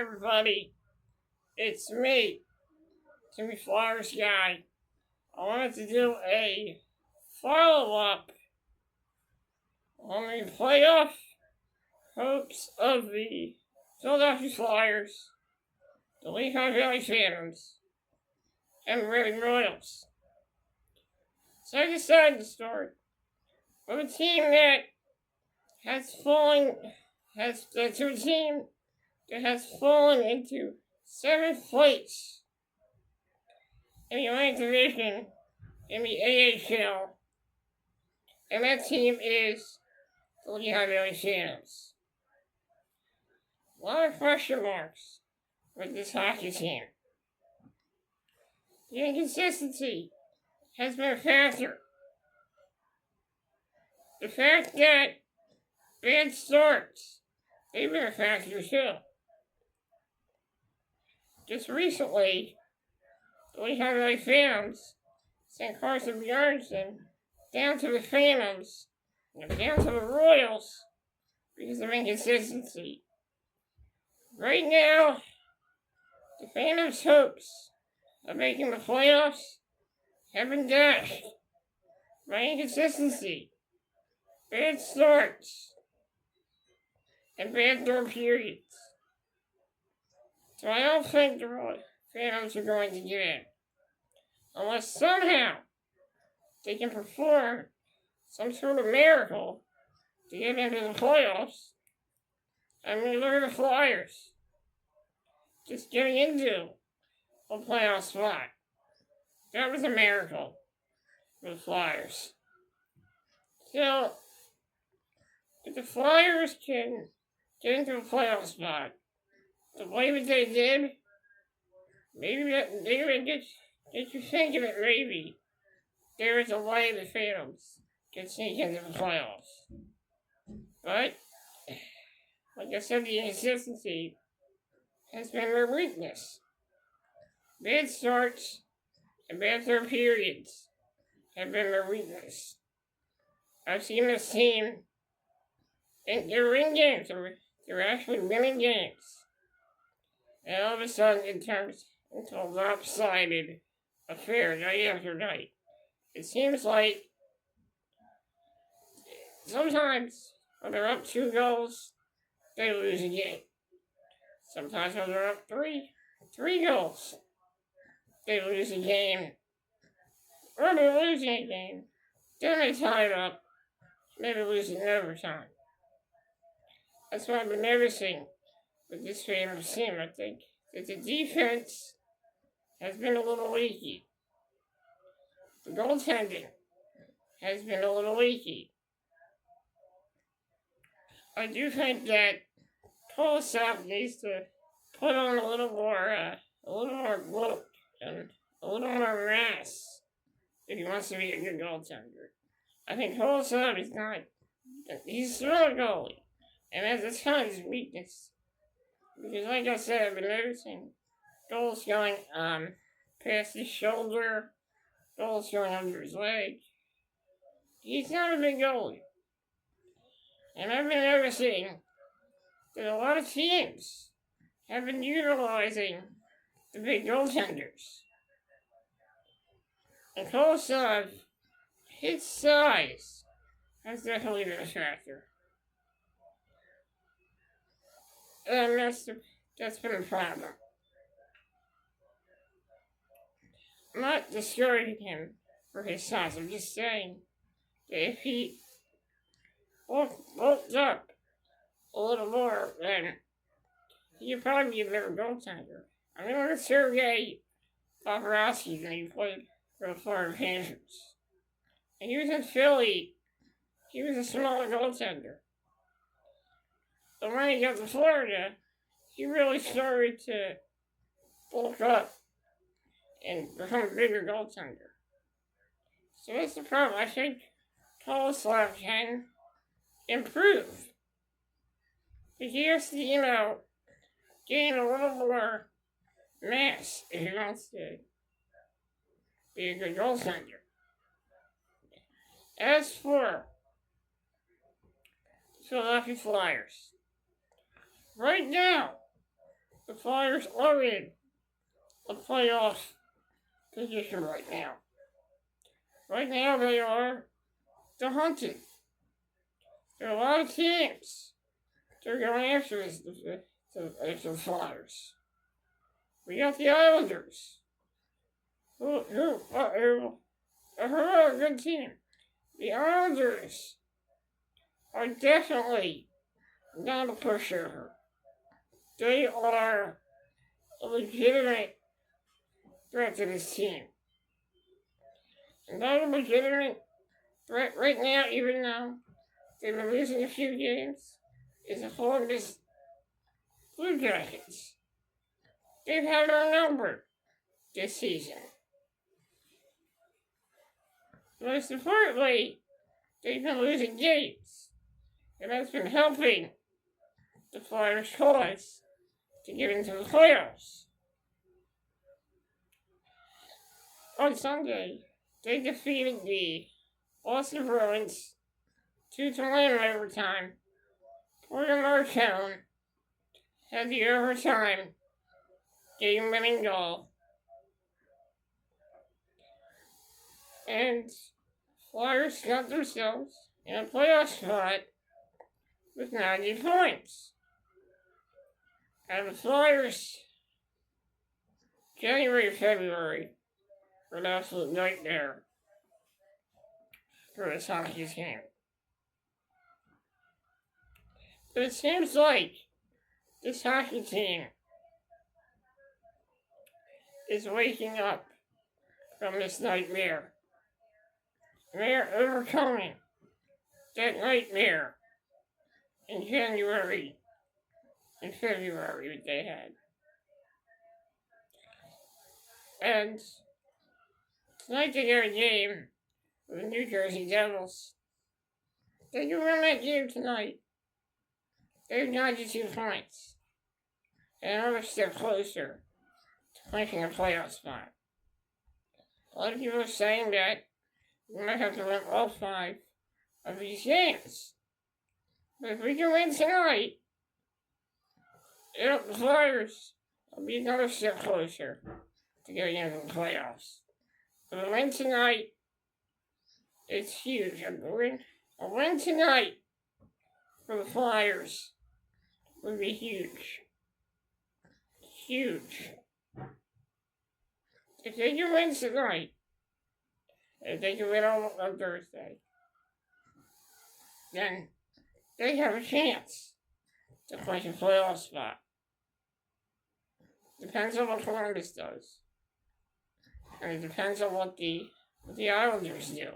everybody. It's me, Timmy Flyers Guy. I wanted to do a follow-up on the playoff hopes of the Philadelphia Flyers, the Lehigh Valley Phantoms, and the Reading Royals. So I decided to start with a team that has fallen, to a team that has fallen into 7th place in the Atlantic Division in the AHL, and that team is the Lehigh Valley Phantoms. A lot of question marks with this hockey team. The inconsistency has been a factor. The fact that bad starts, they've been a factor too. Just recently, the Lehigh Valley Phantoms sent Carson Bjornsson down to the Phantoms and down to the Royals because of inconsistency. Right now, the Phantoms' hopes of making the playoffs have been dashed by inconsistency, bad starts, and bad third periods. So I don't think the Phantoms are going to get in, unless somehow they can perform some sort of miracle to get into the playoffs. I mean, look at the Flyers just getting into a playoff spot. That was a miracle for the Flyers. So, if the Flyers can get into a playoff spot the way that they did, maybe get you thinking that maybe there is a way the Phantoms can sneak into the playoffs. But, like I said, the inconsistency has been their weakness. Bad starts and bad third periods have been their weakness. I've seen this team, and they're in games, they're actually winning games. And all of a sudden it turns into a lopsided affair night after night. It seems like sometimes when they're up 2 goals, they lose a game. Sometimes when they're up 3 goals, they lose a game. Or they're losing a game, then they tie it up, maybe losing in overtime. That's what I've been noticing with this Phantoms team. I think that the defense has been a little leaky. The goaltending has been a little leaky. I do think that Kolosov needs to put on a little more bloat and a little more mass if he wants to be a good goaltender. I think Kolosov is not. He's still a goalie, and that's kind of his weakness. Because, like I said, I've been noticing goals going past his shoulder, goals going under his leg. He's not a big goalie. And I've been noticing that a lot of teams have been utilizing the big goaltenders. And Kolosov, his size has definitely been a factor. And that's been a problem. I'm not discouraging him for his size. I'm just saying that if he bulked up a little more, then he could probably be a better goaltender. I mean, look at Sergei Bobrovsky when he played for the Florida Panthers. And he was in Philly. He was a smaller goaltender. But when he got to Florida, he really started to bulk up and become a bigger goaltender. So that's the problem. I think Kolosov can improve. But he has to, gain a little more mass if he wants to be a good goaltender. As for the Philadelphia Flyers, right now, The Flyers are in a playoff position right now. Right now they are the hunted. There are a lot of teams that are going after the Flyers. We got the Islanders, who are a good team. The Islanders are definitely not a pushover. They are a legitimate threat to this team. And not a legitimate threat right now, even though they've been losing a few games, is the Columbus Blue Jackets. They've had our number this season. Most importantly, they've been losing games, and that's been helping the Flyers' cause to get into the playoffs. On Sunday, they defeated the Boston Bruins 2-1 in overtime. Morgan Marchand had the overtime game-winning goal. And Flyers got themselves in a playoff spot with 90 points. And the Flyers, January, February, were an absolute nightmare for this hockey team. But it seems like this hockey team is waking up from this nightmare. They are overcoming that nightmare in January and February that they had. And tonight they got a game with the New Jersey Devils. They can win that game tonight. They have 92 points. And another step closer to clinching a playoff spot. A lot of people are saying that we might have to win all 5 of these games. But if we can win tonight, the Flyers will be another step closer to getting into the playoffs. If we win tonight, it's huge. A win tonight for the Flyers would be huge. Huge. If they can win tonight, if they can win on Thursday, then they have a chance to clinch a playoff spot. Depends on what Columbus does. And it depends on what the Islanders do.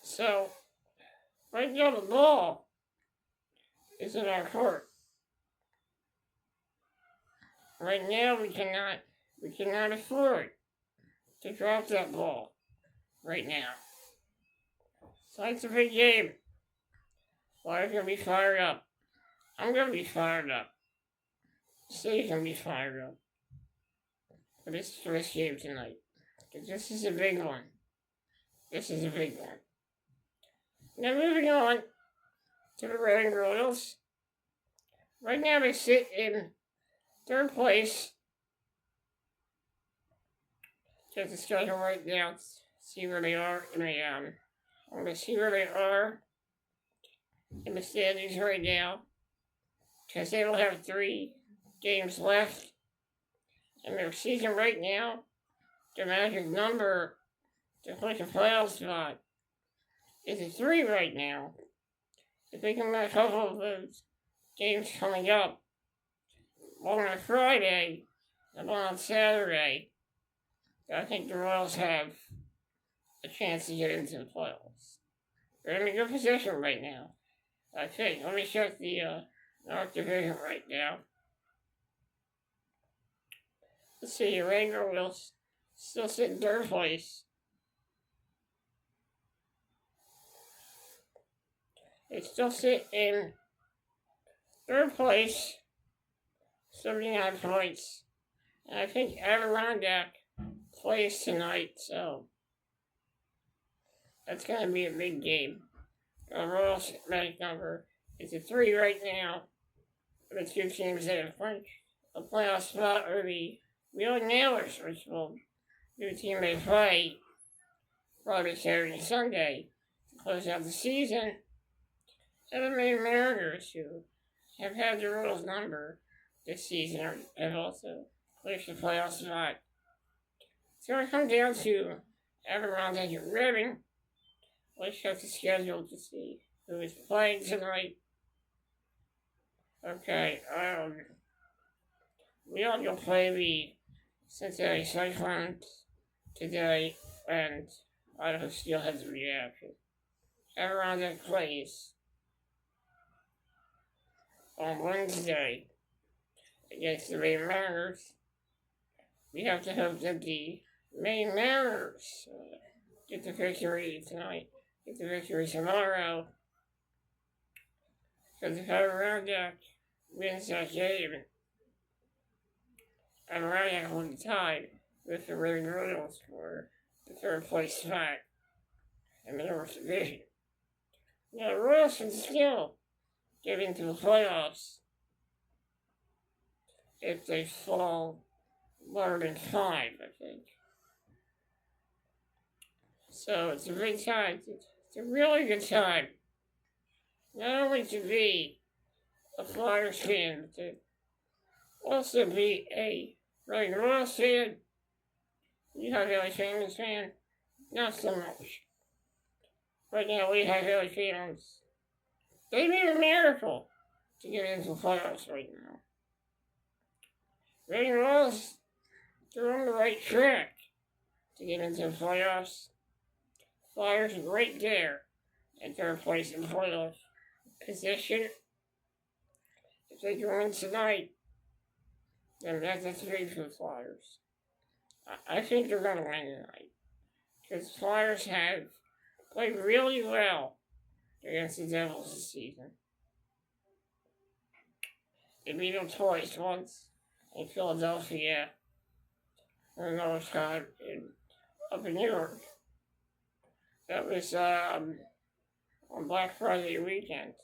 So, right now the ball is in our court. Right now we cannot afford to drop that ball right now. So it's a big game. Flyers gonna be fired up. I'm gonna be fired up. Steve's gonna be fired up for this first game tonight. Because this is a big one. This is a big one. Now moving on to the Reading Royals. Right now they sit in 3rd place. Check the schedule right now. See where they are in the I'm gonna see where they are in the standings right now. Because they will have 3 games left in their season right now. Their magic number to clinch a playoff spot is a 3 right now. If they can win a couple of those games coming up, one on Friday and one on Saturday, I think the Royals have a chance to get into the playoffs. They're in a good position right now, I think. Let me check the North Division right now. Let's see, the Ranger will still sit in 3rd place. They still sit in 3rd place, 79 points. And I think Adirondack plays tonight, so that's going to be a big game. The Royals' magic number is a 3 right now. the two teams that have clinched a playoff spot are the Wheeling Nailers, which will be the team they play Friday, Saturday, and Sunday to close out the season, and the Maine Mariners, who have had the Royals number this season, have also clinched the playoff spot. It's going to come down to Adirondack and Reading. Let's check the schedule to see who is playing tonight. Okay, we all gonna play the Cincinnati Cyclones today, and Idaho Steel has a reaction. Adirondack plays on Wednesday against the Maine Mariners. We have to hope that the Maine Mariners get the victory tonight, get the victory tomorrow. Because if Adirondack wins that game, Adirondack will be tied with the Reading Royals for the third place spot in the North Division. Now, the Royals can still get into the playoffs if they fall lower than 5, I think. So it's a big time. It's a really good time. Not only to be a Flyers fan, but to also be a Reading Royals fan. Lehigh Valley Famous fan, not so much. Right now, Lehigh Valley fans, they need a miracle to get into the playoffs right now. Reading Royals, they're on the right track to get into the playoffs. Flyers are right there in third place in playoff position. If they go in tonight, then that's big for the Flyers. I think they're going to win tonight. Because the Flyers have played really well against the Devils this season. They beat them twice, once in Philadelphia and another time up in New York. That was on Black Friday weekend.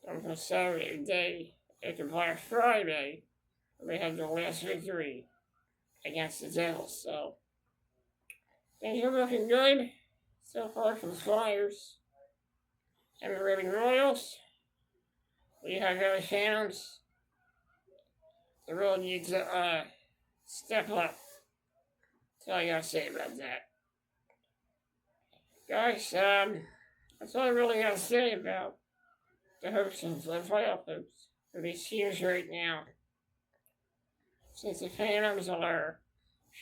On the Saturday day after Black Friday, they had their last victory against the Devils. So things are looking good so far for the Flyers and the Reading Royals. Lehigh Valley fans, they really need to step up. That's all I gotta say about that. Guys, that's all I really gotta say about the hopes of the playoff hopes for these teams right now. Since the Phantoms are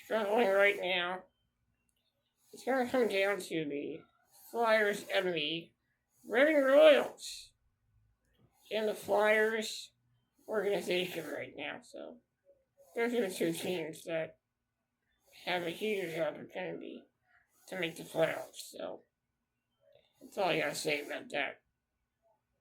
struggling right now, it's going to come down to the Flyers and the Reading Royals in the Flyers organization right now. So, those are the two teams that have a huge opportunity to make the playoffs. So, that's all I gotta say about that.